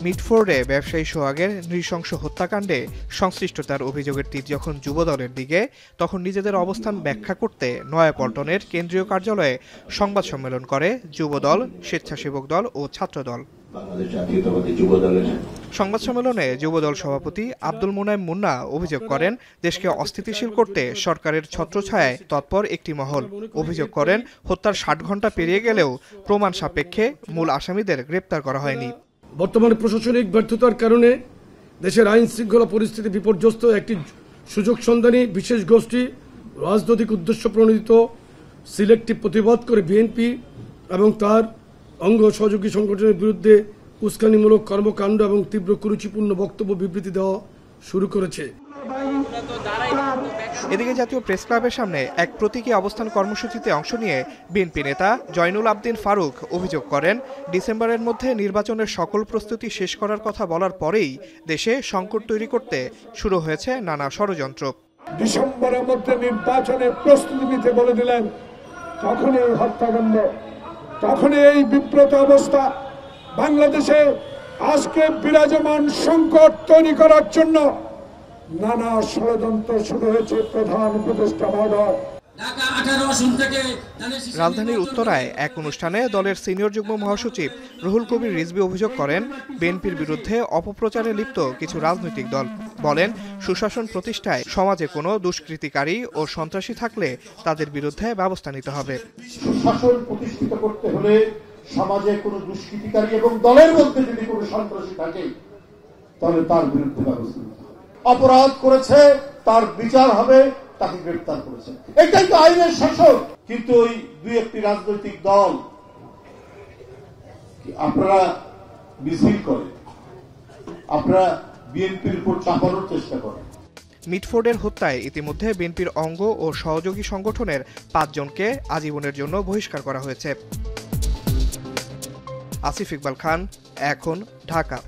মিটফোর্ডে ব্যবসায়ী সোহাগের নৃশংস হত্যাকাণ্ডে সংশ্লিষ্টতার অভিযোগের তীর যখন যুবদলের দিকে, তখন নিজেদের অবস্থান ব্যাখ্যা করতে নয়াপল্টনের কেন্দ্রীয় কার্যালয়ে সংবাদ সম্মেলন করে যুবদল, স্বেচ্ছাসেবক দল ও ছাত্রদল। সংবাদ সম্মেলনে যুবদল সভাপতি আব্দুল মুনাইম মুন্না অভিযোগ করেন, দেশকে অস্থিতিশীল করতে সরকারের ছত্রছায়ায় তৎপর একটি মহল। অভিযোগ করেন, হত্যার ৬০ ঘণ্টা পেরিয়ে গেলেও প্রমাণ সাপেক্ষে মূল আসামিদের গ্রেপ্তার করা হয়নি। বর্তমানে প্রশাসনিক ব্যর্থতার কারণে দেশের আইন শৃঙ্খলা পরিস্থিতি বিপর্যস্ত। একটি সুযোগ সন্ধানী বিশেষ গোষ্ঠী রাজনৈতিক উদ্দেশ্য প্রণোদিত সিলেক্টিভ প্রতিবাদ করে বিএনপি এবং তার অঙ্গ সহযোগী সংগঠনের বিরুদ্ধে উস্কানিমূলক কর্মকাণ্ড এবং তীব্র কুরুচিপূর্ণ বক্তব্য বিবৃতি দেওয়া শুরু করেছে। এদিকে জাতীয় প্রেস ক্লাবের সামনে এক প্রতীকী অবস্থান কর্মসূচিতে অংশ নিয়ে বিএনপি নেতা জয়নুল আবদিন ফারুক অভিযোগ করেন, ডিসেম্বরের মধ্যে নির্বাচনের সকল প্রস্তুতি শেষ করার কথা বলার পরেই দেশে সংকট তৈরি করতে শুরু হয়েছে নানা ষড়যন্ত্র। ডিসেম্বরের মধ্যে নির্বাচনের প্রস্তুতি নিতে বলে দিলেন, তখন এই হত্যাকাণ্ড, তখন এই বিব্রত অবস্থা। বাংলাদেশে আজকে বিরাজমান সংকট তৈরি করার জন্য নানা ষড়যন্ত্র শুরু হয়েছে প্রধান উপদেষ্টা মহোদয়। রাজধানীর উত্তরায় এক অনুষ্ঠানে দলের সিনিয়র যুগ্ম মহাসচিব রুহুল কবির রিজভী অভিযোগ করেন, বিএনপির বিরুদ্ধে অপপ্রচারে লিপ্ত কিছু রাজনৈতিক দল। বলেন, সুশাসন প্রতিষ্ঠায় সমাজে কোনো দুষ্কৃতিকারী ও সন্ত্রাসী থাকলে তাদের বিরুদ্ধে ব্যবস্থা নিতে হবে। সুশাসন প্রতিষ্ঠিত করতে হলে সমাজে কোনো দুষ্কৃতিকারী এবং দলের মধ্যে যদি কোনো সন্ত্রাসী থাকে তাহলে তার বিরুদ্ধে ব্যবস্থা নিতে হবে। অপরাধ করেছে তার বিচার হবে, তাকে গ্রেফতার করেছে, এটাই তো আইনের শাসন। কিন্তু ওই দুই একটি রাজনৈতিক দল আপনারা মিছিল করে, আপনারা বিএনপির উপর চাপানোর চেষ্টা করেন। মিটফোর্ডের হত্যায় ইতিমধ্যে বিএনপির অঙ্গ ও সহযোগী সংগঠনের ৫ জনকে আজীবনের জন্য বহিষ্কার করা হয়েছে। আসিফ ইকবাল খান, এখন, ঢাকা।